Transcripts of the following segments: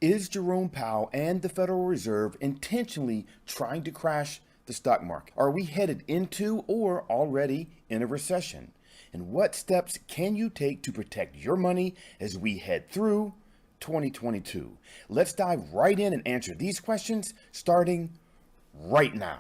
Is Jerome Powell and the Federal Reserve intentionally trying to crash the stock market? Are we headed into or already in a recession? And what steps can you take to protect your money as we head through 2022? Let's dive right in and answer these questions starting right now.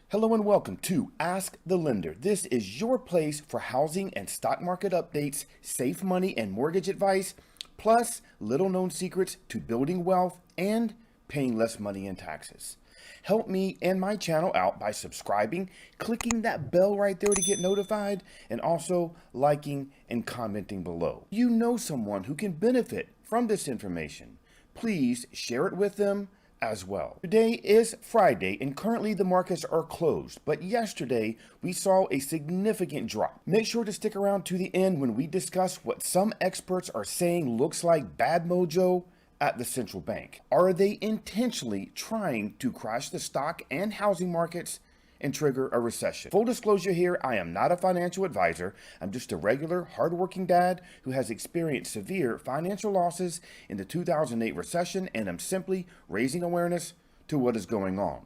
Hello and welcome to Ask the Lender. This is your place for housing and stock market updates, safe money and mortgage advice, plus little known secrets to building wealth and paying less money in taxes. Help me and my channel out by subscribing, clicking that bell right there to get notified, and also liking and commenting below. You know someone who can benefit from this information. Please share it with them as well. Today is Friday and currently the markets are closed, but yesterday we saw a significant drop. Make sure to stick around to the end when we discuss what some experts are saying looks like bad mojo at the central bank. Are they intentionally trying to crash the stock and housing markets and trigger a recession? Full disclosure here, I am not a financial advisor. I'm just a regular, hardworking dad who has experienced severe financial losses in the 2008 recession, and I'm simply raising awareness to what is going on.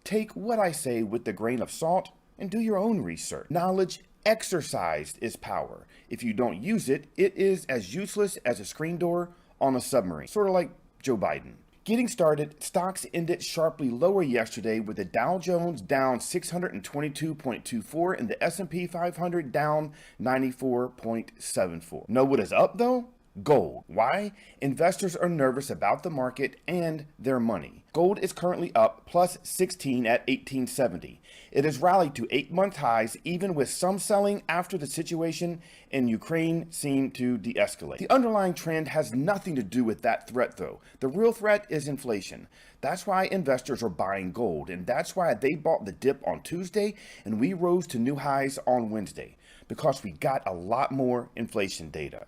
Take what I say with a grain of salt and do your own research. Knowledge exercised is power. If you don't use it, it is as useless as a screen door on a submarine, sort of like Joe Biden. Getting started, stocks ended sharply lower yesterday with the Dow Jones down 622.24 and the S&P 500 down 94.74. Know what is up though? Gold. Why? Investors are nervous about the market and their money. Gold is currently up plus 16 at 1870. It has rallied to 8-month highs, even with some selling after the situation in Ukraine seemed to de-escalate. The underlying trend has nothing to do with that threat though. The real threat is inflation. That's why investors are buying gold, and that's why they bought the dip on Tuesday and we rose to new highs on Wednesday, because we got a lot more inflation data.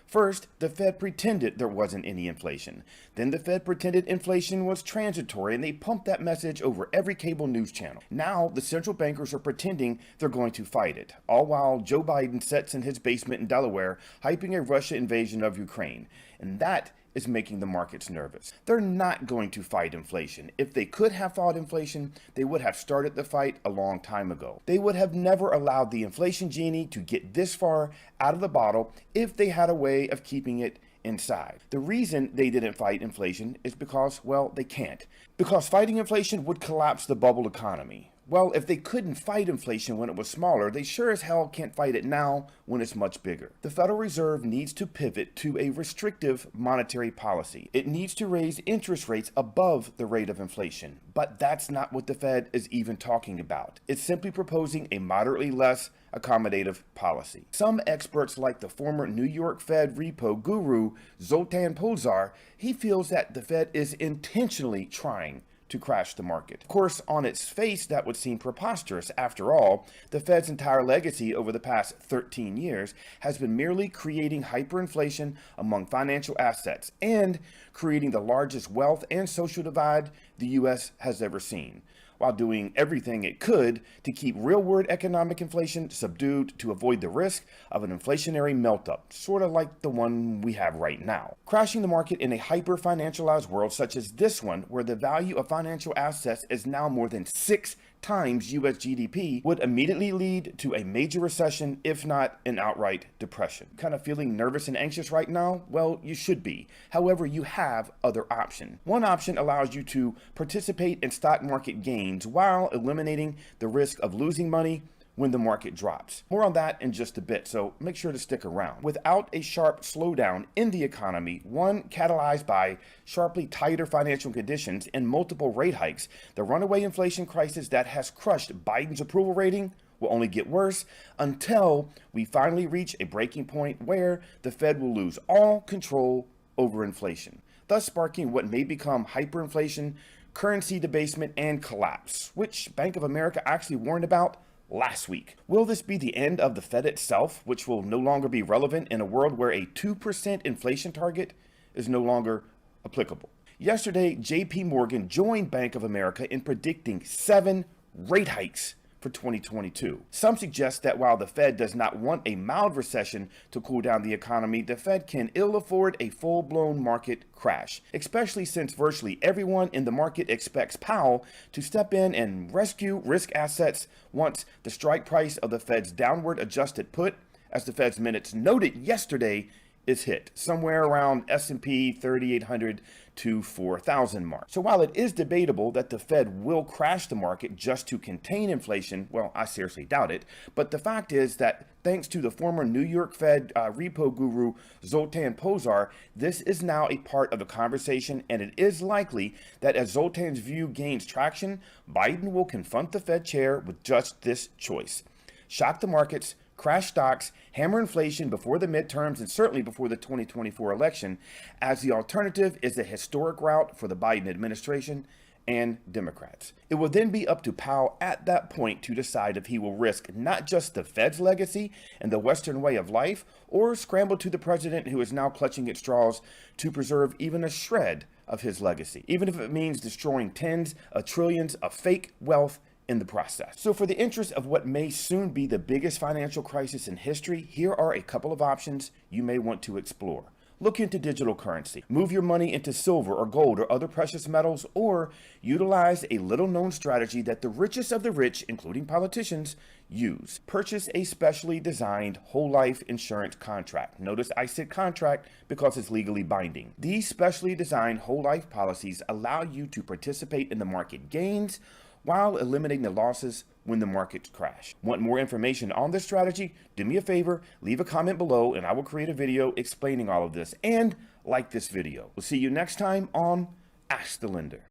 First, the Fed pretended there wasn't any inflation. Then the Fed pretended inflation was transitory, and they pumped that message over every cable news channel. Now, the central bankers are pretending they're going to fight it, all while Joe Biden sits in his basement in Delaware hyping a Russia invasion of Ukraine. And that is making the markets nervous. They're not going to fight inflation. If they could have fought inflation, they would have started the fight a long time ago. They would have never allowed the inflation genie to get this far out of the bottle if they had a way of keeping it inside. The reason they didn't fight inflation is because, well, they can't. Because fighting inflation would collapse the bubble economy. Well, if they couldn't fight inflation when it was smaller, they sure as hell can't fight it now when it's much bigger. The Federal Reserve needs to pivot to a restrictive monetary policy. It needs to raise interest rates above the rate of inflation. But that's not what the Fed is even talking about. It's simply proposing a moderately less accommodative policy. Some experts, like the former New York Fed repo guru Zoltan Pozsar, he feels that the Fed is intentionally trying to crash the market. Of course, on its face, that would seem preposterous. After all, the Fed's entire legacy over the past 13 years has been merely creating hyperinflation among financial assets and creating the largest wealth and social divide the U.S. has ever seen, while doing everything it could to keep real-world economic inflation subdued to avoid the risk of an inflationary melt-up, sort of like the one we have right now. Crashing the market in a hyper-financialized world such as this one, where the value of financial assets is now more than 6 times U.S. GDP, would immediately lead to a major recession, if not an outright depression. Kind of feeling nervous and anxious right now? Well, you should be. However, you have other options. One option allows you to participate in stock market gains while eliminating the risk of losing money when the market drops. More on that in just a bit, so make sure to stick around. Without a sharp slowdown in the economy, one catalyzed by sharply tighter financial conditions and multiple rate hikes, the runaway inflation crisis that has crushed Biden's approval rating will only get worse until we finally reach a breaking point where the Fed will lose all control over inflation, thus sparking what may become hyperinflation, currency debasement, and collapse, which Bank of America actually warned about last week. Will this be the end of the Fed itself, which will no longer be relevant in a world where a 2% inflation target is no longer applicable? Yesterday, JP Morgan joined Bank of America in predicting 7 rate hikes for 2022. Some suggest that while the Fed does not want a mild recession to cool down the economy, the Fed can ill afford a full-blown market crash, especially since virtually everyone in the market expects Powell to step in and rescue risk assets once the strike price of the Fed's downward adjusted put, as the Fed's minutes noted yesterday, is hit somewhere around S&P 3,800 to 4,000 mark. So while it is debatable that the Fed will crash the market just to contain inflation, well, I seriously doubt it. But the fact is that thanks to the former New York Fed repo guru Zoltan Pozsar, this is now a part of the conversation, and it is likely that as Zoltan's view gains traction, Biden will confront the Fed chair with just this choice: shock the markets, crash stocks, hammer inflation before the midterms and certainly before the 2024 election, as the alternative is a historic route for the Biden administration and Democrats. It will then be up to Powell at that point to decide if he will risk not just the Fed's legacy and the Western way of life, or scramble to the president who is now clutching at straws to preserve even a shred of his legacy, even if it means destroying tens of trillions of fake wealth in the process. So for the interest of what may soon be the biggest financial crisis in history, here are a couple of options you may want to explore. Look into digital currency. Move your money into silver or gold or other precious metals, or utilize a little-known strategy that the richest of the rich, including politicians, use. Purchase a specially designed whole life insurance contract. Notice I said contract because it's legally binding. These specially designed whole life policies allow you to participate in the market gains while eliminating the losses when the markets crash. Want more information on this strategy? Do me a favor, leave a comment below and I will create a video explaining all of this. And like this video. We'll see you next time on Ask the Lender.